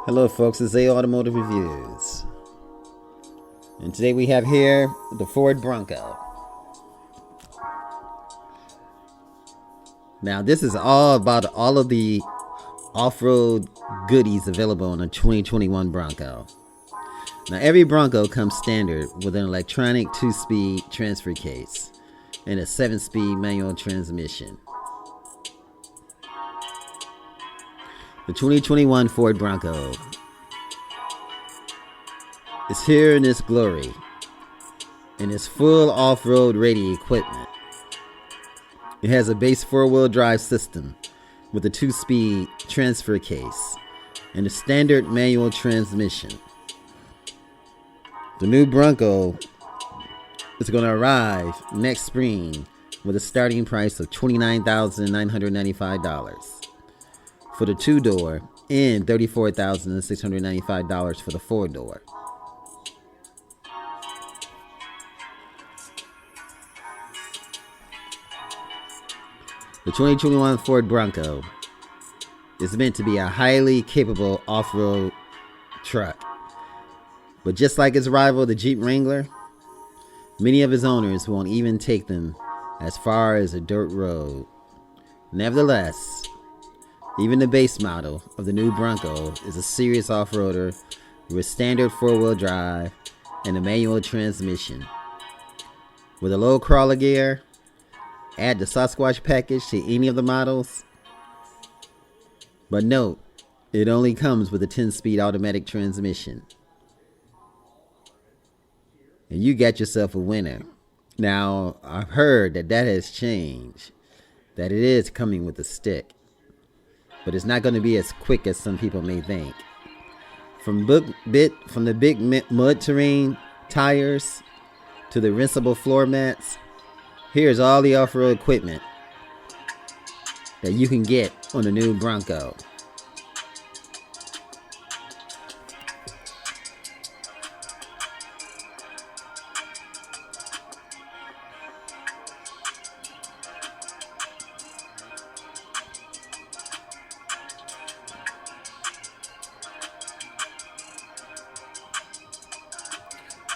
Hello folks, it's A Automotive Reviews. And today we have here the Ford Bronco. Now this is all about all of the off-road goodies available on a 2021 Bronco. Now every Bronco comes standard with an electronic 2-speed transfer case and a 7-speed manual transmission. The 2021 Ford Bronco is here in its glory, in its full off-road ready equipment. It has a base 4-wheel drive system with a 2-speed transfer case and a standard manual transmission. The new Bronco is going to arrive next spring with a starting price of $29,995 for the 2-door and $34,695 for the 4-door. The 2021 Ford Bronco is meant to be a highly capable off-road truck. But just like its rival, the Jeep Wrangler, many of its owners won't even take them as far as a dirt road. Nevertheless, even the base model of the new Bronco is a serious off-roader with standard 4-wheel drive and a manual transmission. With a low crawler gear, add the Sasquatch package to any of the models. But note, it only comes with a 10-speed automatic transmission. And you got yourself a winner. Now, I've heard that has changed, that it is coming with a stick. But it's not going to be as quick as some people may think. From the big mud terrain tires to the rinsable floor mats, here's all the off-road equipment that you can get on the new Bronco.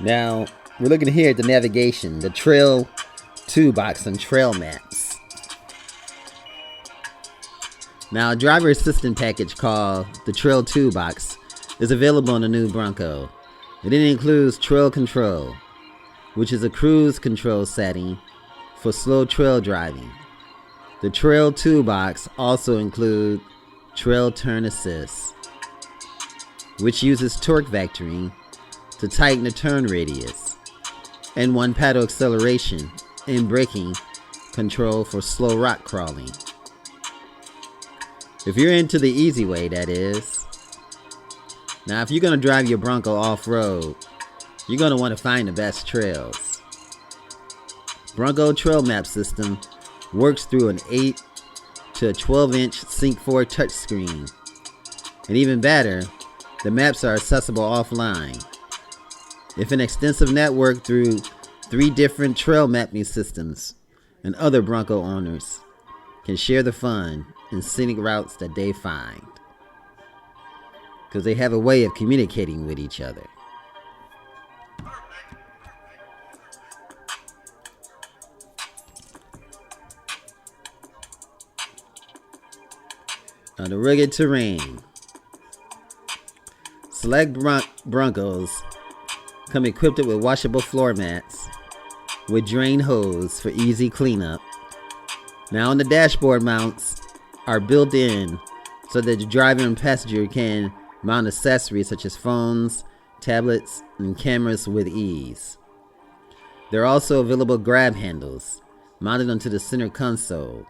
Now, we're looking here at the navigation, the trail toolbox and trail maps. Now, a driver assistant package called the Trail Toolbox is available on the new Bronco. It includes Trail Control, which is a cruise control setting for slow trail driving. The Trail Toolbox also includes Trail Turn Assist, which uses torque vectoring to tighten the turn radius, and one paddle acceleration and braking control for slow rock crawling. If you're into the easy way, that is. Now, if you're going to drive your Bronco off-road, you're going to want to find the best trails. Bronco Trail Map System works through an 8 to 12-inch Sync 4 touchscreen. And even better, the maps are accessible offline. If an extensive network through 3 different trail mapping systems, and other Bronco owners can share the fun and scenic routes that they find, because they have a way of communicating with each other. Now, the rugged terrain. Select Broncos come equipped with washable floor mats with drain hose for easy cleanup. Now, on the dashboard mounts are built in so that the driver and passenger can mount accessories such as phones, tablets, and cameras with ease. There are also available grab handles mounted onto the center console,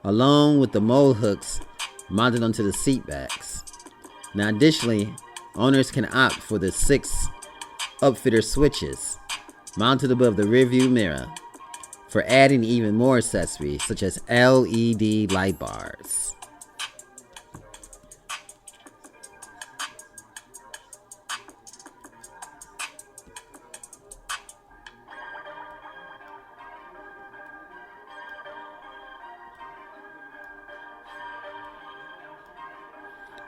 along with the mole hooks mounted onto the seat backs. Now, additionally, owners can opt for the 6 upfitter switches mounted above the rearview mirror for adding even more accessories such as LED light bars.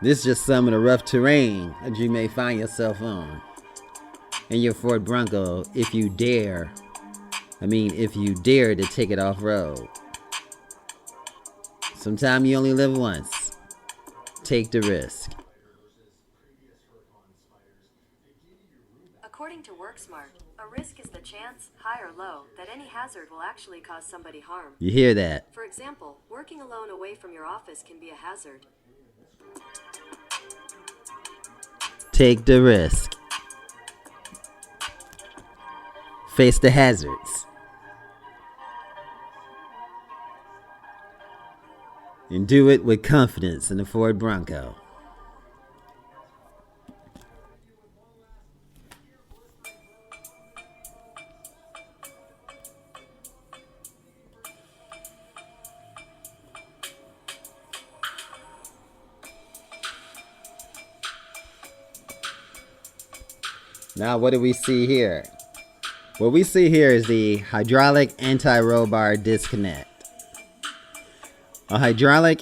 This is just some of the rough terrain that you may find yourself on in your Ford Bronco if you dare to take it off-road. Sometimes you only live once. Take the risk. According to WorkSmart, a risk is the chance, high or low, that any hazard will actually cause somebody harm. You hear that? For example, working alone away from your office can be a hazard. Take the risk. Face the hazards. And do it with confidence in the Ford Bronco. Now, what do we see here? What we see here is the hydraulic anti-roll bar disconnect. A hydraulic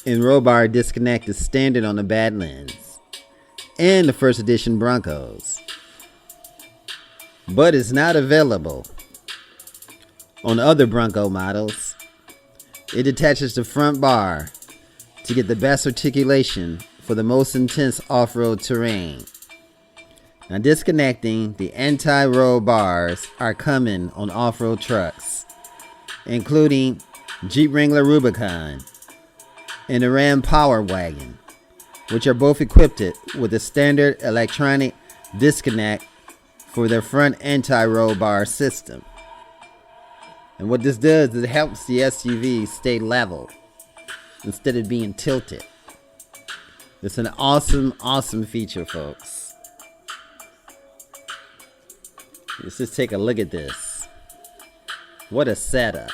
and roll bar disconnect is standard on the Badlands and the first edition Broncos, but it's not available on other Bronco models. It detaches the front bar to get the best articulation for the most intense off-road terrain. Now, disconnecting the anti-roll bars are common on off-road trucks, including Jeep Wrangler Rubicon and the Ram Power Wagon, which are both equipped with a standard electronic disconnect for their front anti-roll bar system. And what this does is it helps the SUV stay level instead of being tilted. It's an awesome feature, folks. Let's just take a look at this. What a setup.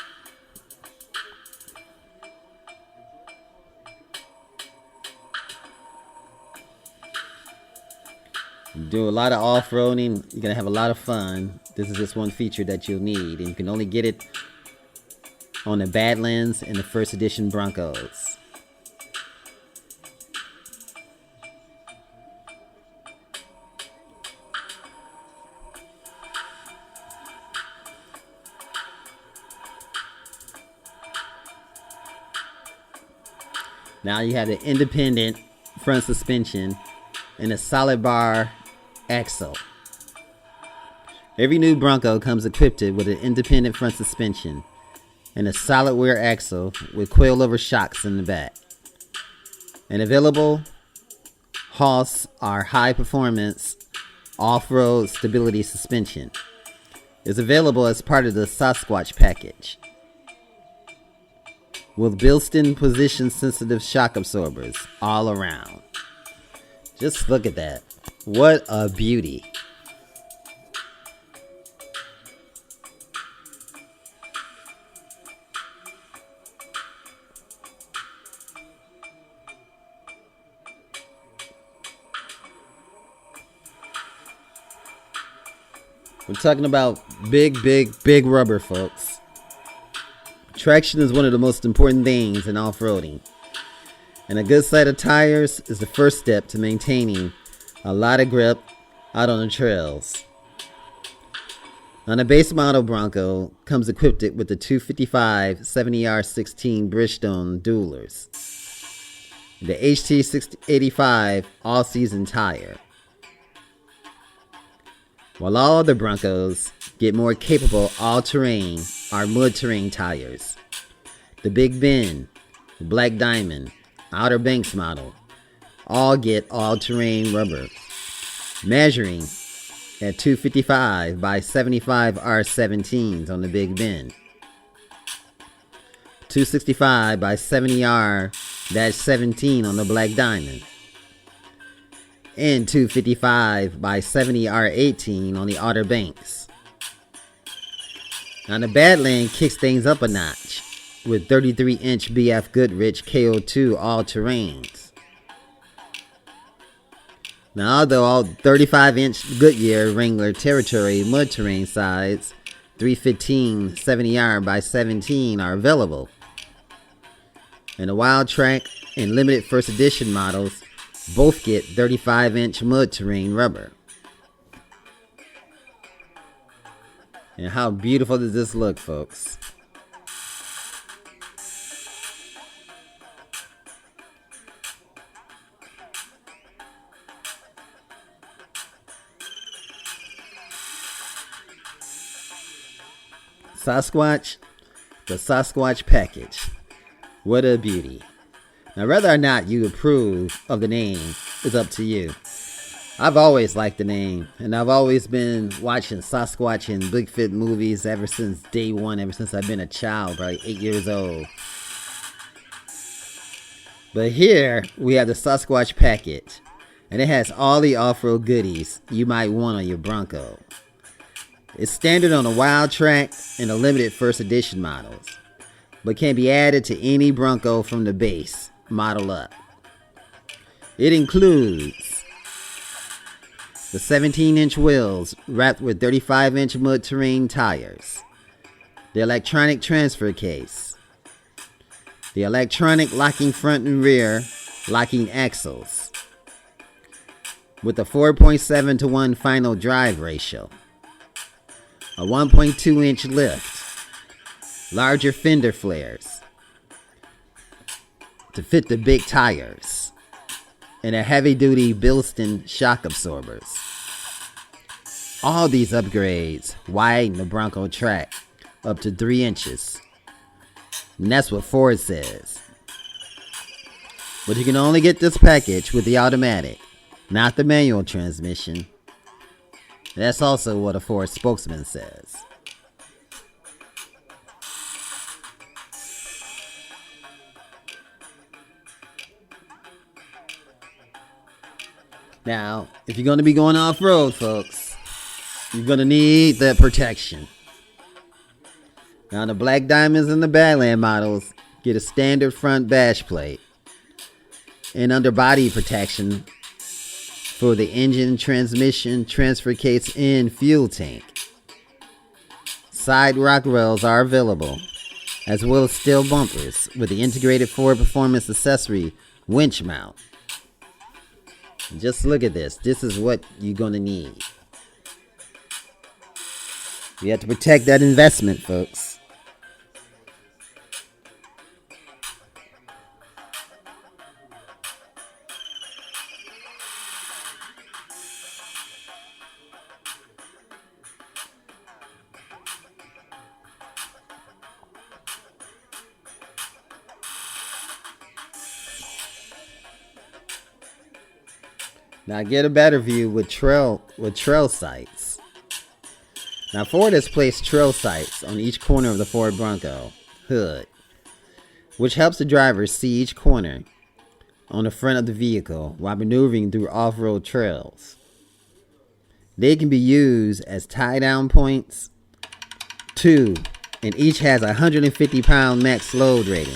You do a lot of off-roading, you're gonna have a lot of fun. This is just one feature that you'll need, and you can only get it on the Badlands and the first edition Broncos. Now you have the independent front suspension and a solid bar axle. Every new Bronco comes equipped with an independent front suspension and a solid rear axle with coilover shocks in the back. And available HOS are high performance off-road stability suspension. It's available as part of the Sasquatch package, with built-in position-sensitive shock absorbers all around. Just look at that. What a beauty. We're talking about big rubber, folks. Traction is one of the most important things in off-roading, and a good set of tires is the first step to maintaining a lot of grip out on the trails. Now, the base model Bronco comes equipped with the 255 70R16 Bridgestone Duelers, the HT685 all-season tire, while all other Broncos get more capable all-terrain or mud-terrain tires. The Big Bend, the Black Diamond, Outer Banks model all get all-terrain rubber, measuring at 255 by 75 R17s on the Big Bend, 265 by 70R-17 on the Black Diamond, and 255 by 70 R18 on the Outer Banks. Now the Badland kicks things up a notch with 33-inch BF Goodrich KO2 all-terrains. Now, although all 35-inch Goodyear Wrangler Territory mud terrain sides 315 70R by 17 are available, and the Wild Track and limited first edition models both get 35-inch mud terrain rubber. And how beautiful does this look, folks? Sasquatch, the Sasquatch package. What a beauty. Now, whether or not you approve of the name is up to you. I've always liked the name, and I've always been watching Sasquatch and Bigfoot movies ever since day one, ever since I've been a child, probably 8 years old. But here, we have the Sasquatch package, and it has all the off-road goodies you might want on your Bronco. It's standard on the Wild Track and the limited first edition models, but can be added to any Bronco from the base model up. It includes the 17-inch wheels wrapped with 35-inch mud terrain tires, the electronic transfer case, the electronic locking front and rear locking axles, with a 4.7-to-1 final drive ratio, a 1.2-inch lift, larger fender flares to fit the big tires, and a heavy-duty Bilston shock absorbers. All these upgrades widen the Bronco track up to 3 inches. And that's what Ford says. But you can only get this package with the automatic, not the manual transmission. That's also what a Ford spokesman says. Now, if you're going to be going off-road, folks, you're going to need that protection. Now, the Black Diamonds and the Badland models get a standard front bash plate and underbody protection for the engine, transmission, transfer case, and fuel tank. Side rock rails are available, as well as steel bumpers with the integrated Ford Performance accessory winch mount. Just look at this. This is what you're going to need. You have to protect that investment, folks. Now get a better view with trail sights. Now Ford has placed trail sights on each corner of the Ford Bronco hood, which helps the driver see each corner on the front of the vehicle while maneuvering through off-road trails. They can be used as tie-down points, too, and each has a 150-pound max load rating.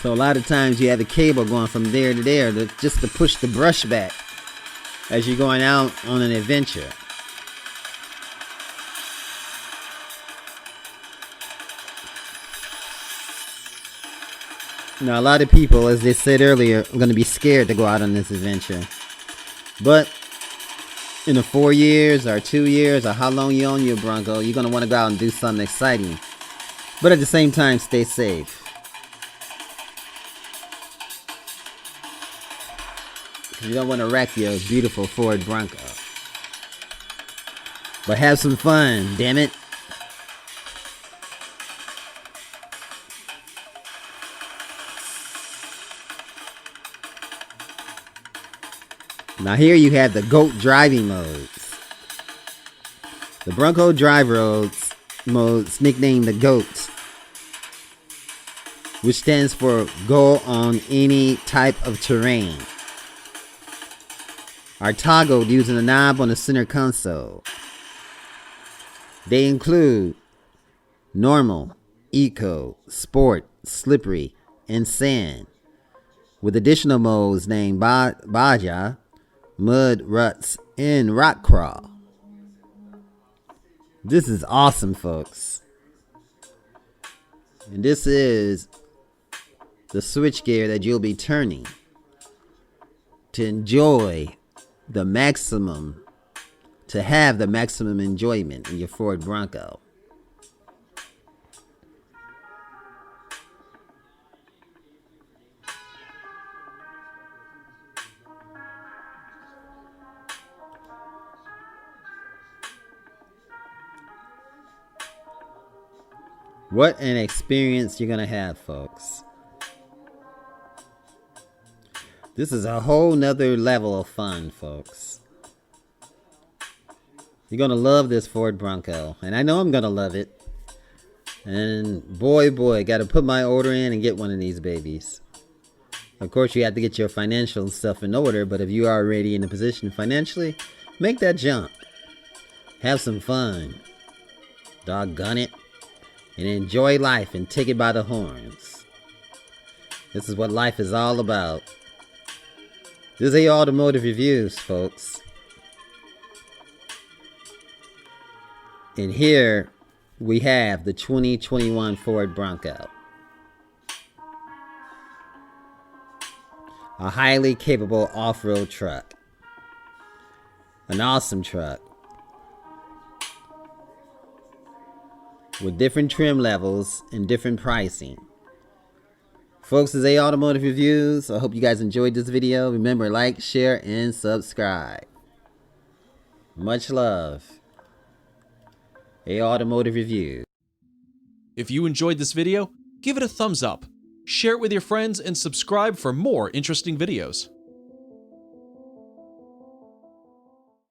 So a lot of times you have the cable going from there to there just to push the brush back as you're going out on an adventure. Now a lot of people, as they said earlier, are going to be scared to go out on this adventure. But in 4 years or 2 years or how long you own your Bronco, you're going to want to go out and do something exciting. But at the same time, stay safe. You don't want to wreck your beautiful Ford Bronco. But have some fun, damn it. Now here you have the GOAT driving modes. The Bronco drive modes, nicknamed the GOAT, which stands for Go on Any Type of Terrain, are toggled using the knob on the center console. They include normal, eco, sport, slippery, and sand. with additional modes named Baja, Mud Ruts, and Rock Crawl. This is awesome, folks. And this is the switch gear that you'll be turning to enjoy the maximum, to have the maximum enjoyment in your Ford Bronco. What an experience you're gonna have, folks. This is a whole nother level of fun, folks. You're gonna love this Ford Bronco, and I know I'm gonna love it. And boy, gotta put my order in and get one of these babies. Of course, you have to get your financial stuff in order, but if you are already in a position financially, make that jump. Have some fun. Doggone it. And enjoy life and take it by the horns. This is what life is all about. This is Automotive Reviews, folks. And here we have the 2021 Ford Bronco. A highly capable off-road truck. An awesome truck. With different trim levels and different pricing. Folks, this is Automotive Reviews. I hope you guys enjoyed this video. Remember, like, share, and subscribe. Much love. Automotive Review. If you enjoyed this video, give it a thumbs up, share it with your friends, and subscribe for more interesting videos.